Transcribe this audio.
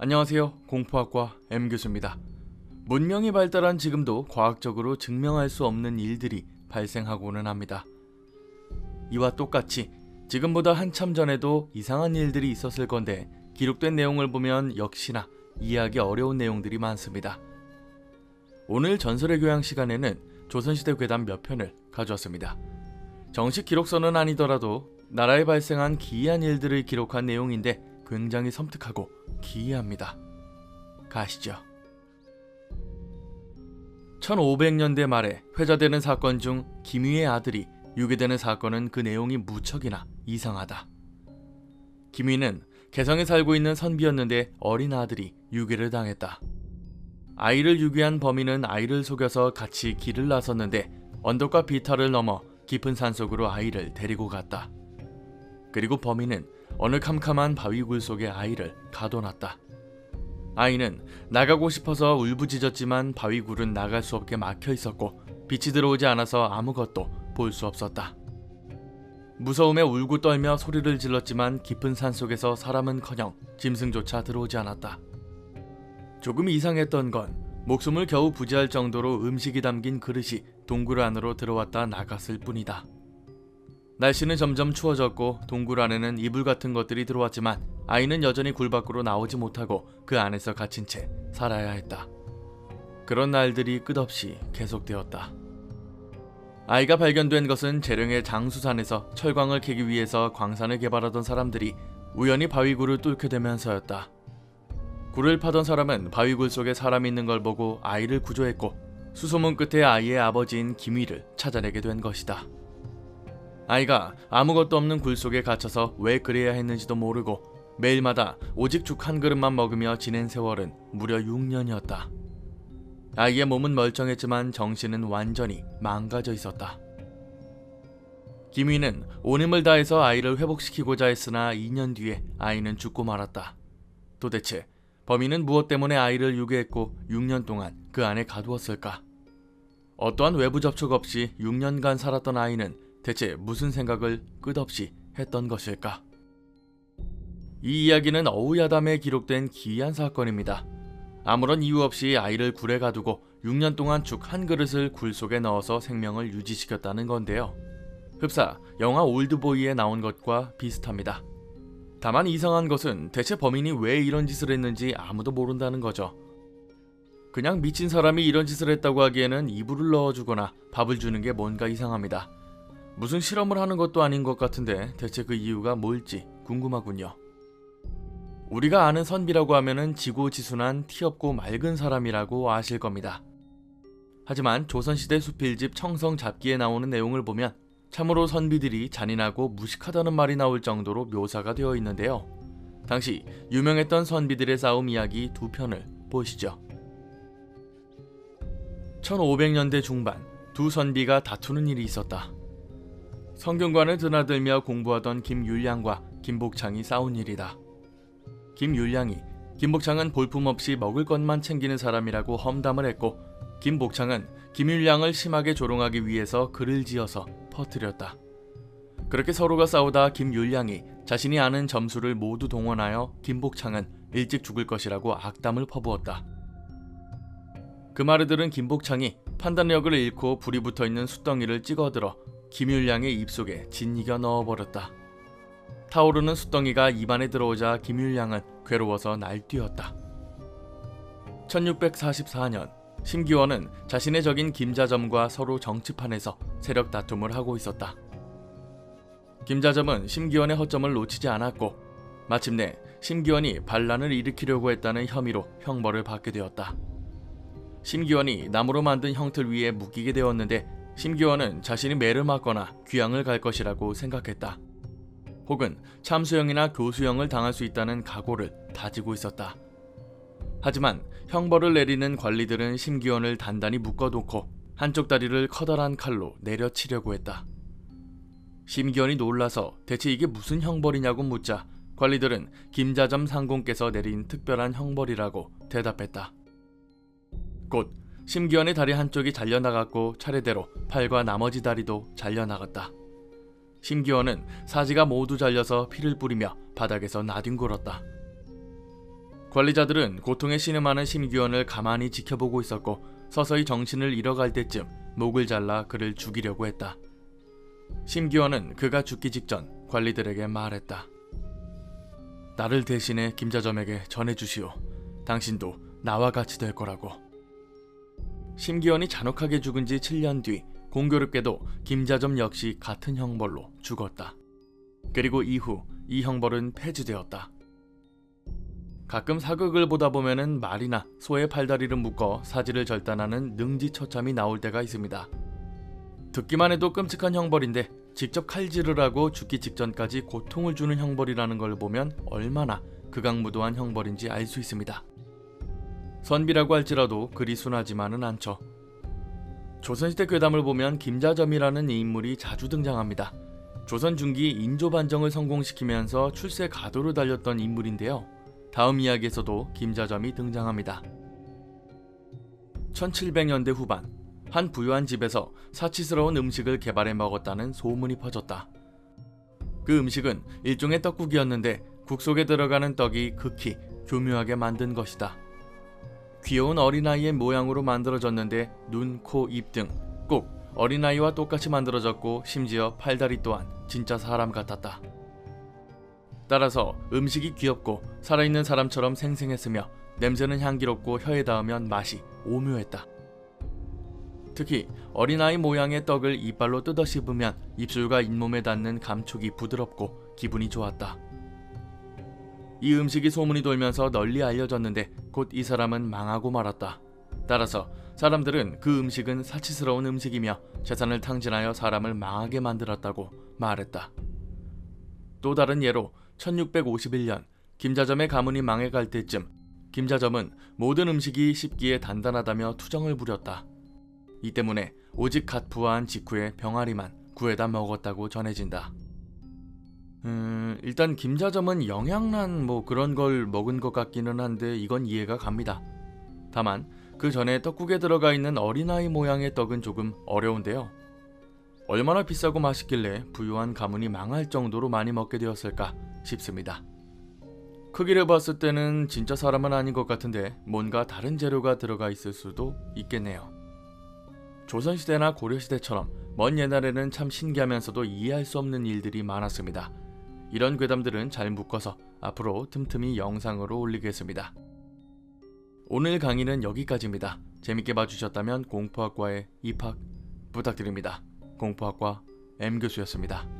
안녕하세요. 공포학과 M교수입니다. 문명이 발달한 지금도 과학적으로 증명할 수 없는 일들이 발생하고는 합니다. 이와 똑같이 지금보다 한참 전에도 이상한 일들이 있었을 건데 기록된 내용을 보면 역시나 이해하기 어려운 내용들이 많습니다. 오늘 전설의 교양 시간에는 조선시대 괴담 몇 편을 가져왔습니다. 정식 기록서는 아니더라도 나라에 발생한 기이한 일들을 기록한 내용인데 굉장히 섬뜩하고 기이합니다. 가시죠. 1500년대 말에 회자되는 사건 중 김유의 아들이 유괴되는 사건은 그 내용이 무척이나 이상하다. 김유는 개성에 살고 있는 선비였는데 어린 아들이 유괴를 당했다. 아이를 유괴한 범인은 아이를 속여서 같이 길을 나섰는데 언덕과 비탈을 넘어 깊은 산속으로 아이를 데리고 갔다. 그리고 범인은 어느 캄캄한 바위굴 속에 아이를 가둬놨다. 아이는 나가고 싶어서 울부짖었지만 바위굴은 나갈 수 없게 막혀 있었고 빛이 들어오지 않아서 아무것도 볼 수 없었다. 무서움에 울고 떨며 소리를 질렀지만 깊은 산속에서 사람은커녕 짐승조차 들어오지 않았다. 조금 이상했던 건 목숨을 겨우 부지할 정도로 음식이 담긴 그릇이 동굴 안으로 들어왔다 나갔을 뿐이다. 날씨는 점점 추워졌고 동굴 안에는 이불 같은 것들이 들어왔지만 아이는 여전히 굴 밖으로 나오지 못하고 그 안에서 갇힌 채 살아야 했다. 그런 날들이 끝없이 계속되었다. 아이가 발견된 것은 재령의 장수산에서 철광을 캐기 위해서 광산을 개발하던 사람들이 우연히 바위굴을 뚫게 되면서였다. 굴을 파던 사람은 바위굴 속에 사람이 있는 걸 보고 아이를 구조했고 수소문 끝에 아이의 아버지인 김위를 찾아내게 된 것이다. 아이가 아무것도 없는 굴 속에 갇혀서 왜 그래야 했는지도 모르고 매일마다 오직 죽 한 그릇만 먹으며 지낸 세월은 무려 6년이었다. 아이의 몸은 멀쩡했지만 정신은 완전히 망가져 있었다. 김위는 온 힘을 다해서 아이를 회복시키고자 했으나 2년 뒤에 아이는 죽고 말았다. 도대체 범인은 무엇 때문에 아이를 유괴했고 6년 동안 그 안에 가두었을까? 어떠한 외부 접촉 없이 6년간 살았던 아이는 대체 무슨 생각을 끝없이 했던 것일까? 이 이야기는 어우야담에 기록된 기이한 사건입니다. 아무런 이유 없이 아이를 굴에 가두고 6년 동안 죽 한 그릇을 굴 속에 넣어서 생명을 유지시켰다는 건데요. 흡사 영화 올드보이에 나온 것과 비슷합니다. 다만 이상한 것은 대체 범인이 왜 이런 짓을 했는지 아무도 모른다는 거죠. 그냥 미친 사람이 이런 짓을 했다고 하기에는 이불을 넣어주거나 밥을 주는 게 뭔가 이상합니다. 무슨 실험을 하는 것도 아닌 것 같은데 대체 그 이유가 뭘지 궁금하군요. 우리가 아는 선비라고 하면은 지고지순한 티없고 맑은 사람이라고 아실 겁니다. 하지만 조선시대 수필집 청성잡기에 나오는 내용을 보면 참으로 선비들이 잔인하고 무식하다는 말이 나올 정도로 묘사가 되어 있는데요. 당시 유명했던 선비들의 싸움 이야기 두 편을 보시죠. 1500년대 중반 두 선비가 다투는 일이 있었다. 성균관을 드나들며 공부하던 김율량과 김복창이 싸운 일이다. 김율량이 김복창은 볼품없이 먹을 것만 챙기는 사람이라고 험담을 했고 김복창은 김율량을 심하게 조롱하기 위해서 글을 지어서 퍼뜨렸다. 그렇게 서로가 싸우다 김율량이 자신이 아는 점수를 모두 동원하여 김복창은 일찍 죽을 것이라고 악담을 퍼부었다. 그 말을 들은 김복창이 판단력을 잃고 불이 붙어있는 숯덩이를 찍어들어 김율량의 입속에 짓이겨 넣어버렸다. 타오르는 숯덩이가 입안에 들어오자 김율량은 괴로워서 날뛰었다. 1644년 심기원은 자신의 적인 김자점과 서로 정치판에서 세력 다툼을 하고 있었다. 김자점은 심기원의 허점을 놓치지 않았고 마침내 심기원이 반란을 일으키려고 했다는 혐의로 형벌을 받게 되었다. 심기원이 나무로 만든 형틀 위에 묶이게 되었는데 심기원은 자신이 매를 맞거나 귀양을 갈 것이라고 생각했다. 혹은 참수형이나 교수형을 당할 수 있다는 각오를 다지고 있었다. 하지만 형벌을 내리는 관리들은 심기원을 단단히 묶어놓고 한쪽 다리를 커다란 칼로 내려치려고 했다. 심기원이 놀라서 대체 이게 무슨 형벌이냐고 묻자 관리들은 김자점 상공께서 내린 특별한 형벌이라고 대답했다. 곧 심기원의 다리 한쪽이 잘려나갔고 차례대로 팔과 나머지 다리도 잘려나갔다. 심기원은 사지가 모두 잘려서 피를 뿌리며 바닥에서 나뒹굴었다. 관리자들은 고통에 신음하는 심규원을 가만히 지켜보고 있었고 서서히 정신을 잃어갈 때쯤 목을 잘라 그를 죽이려고 했다. 심규원은 그가 죽기 직전 관리들에게 말했다. 나를 대신해 김자점에게 전해주시오. 당신도 나와 같이 될 거라고. 심규원이 잔혹하게 죽은 지 7년 뒤 공교롭게도 김자점 역시 같은 형벌로 죽었다. 그리고 이후 이 형벌은 폐지되었다. 가끔 사극을 보다 보면은 말이나 소의 팔다리를 묶어 사지를 절단하는 능지처참이 나올 때가 있습니다. 듣기만 해도 끔찍한 형벌인데 직접 칼질을 하고 죽기 직전까지 고통을 주는 형벌이라는 걸 보면 얼마나 극악무도한 형벌인지 알 수 있습니다. 선비라고 할지라도 그리 순하지만은 않죠. 조선시대 괴담을 보면 김자점이라는 인물이 자주 등장합니다. 조선 중기 인조 반정을 성공시키면서 출세 가도를 달렸던 인물인데요. 다음 이야기에서도 김자점이 등장합니다. 1700년대 후반 한 부유한 집에서 사치스러운 음식을 개발해 먹었다는 소문이 퍼졌다. 그 음식은 일종의 떡국이었는데 국 속에 들어가는 떡이 극히 교묘하게 만든 것이다. 귀여운 어린아이의 모양으로 만들어졌는데 눈, 코, 입 등 꼭 어린아이와 똑같이 만들어졌고 심지어 팔다리 또한 진짜 사람 같았다. 따라서 음식이 귀엽고 살아있는 사람처럼 생생했으며 냄새는 향기롭고 혀에 닿으면 맛이 오묘했다. 특히 어린아이 모양의 떡을 이빨로 뜯어 씹으면 입술과 잇몸에 닿는 감촉이 부드럽고 기분이 좋았다. 이 음식이 소문이 돌면서 널리 알려졌는데 곧 이 사람은 망하고 말았다. 따라서 사람들은 그 음식은 사치스러운 음식이며 재산을 탕진하여 사람을 망하게 만들었다고 말했다. 또 다른 예로 1651년 김자점의 가문이 망해갈 때쯤 김자점은 모든 음식이 씹기에 단단하다며 투정을 부렸다. 이 때문에 오직 갓 부화한 직후에 병아리만 구해다 먹었다고 전해진다. 일단 김자점은 영양란 그런 걸 먹은 것 같기는 한데 이건 이해가 갑니다. 다만 그 전에 떡국에 들어가 있는 어린아이 모양의 떡은 조금 어려운데요. 얼마나 비싸고 맛있길래 부유한 가문이 망할 정도로 많이 먹게 되었을까 싶습니다. 크기를 봤을 때는 진짜 사람은 아닌 것 같은데 뭔가 다른 재료가 들어가 있을 수도 있겠네요. 조선시대나 고려시대처럼 먼 옛날에는 참 신기하면서도 이해할 수 없는 일들이 많았습니다. 이런 괴담들은 잘 묶어서 앞으로 틈틈이 영상으로 올리겠습니다. 오늘 강의는 여기까지입니다. 재밌게 봐주셨다면 공포학과에 입학 부탁드립니다. 공포학과 M교수였습니다.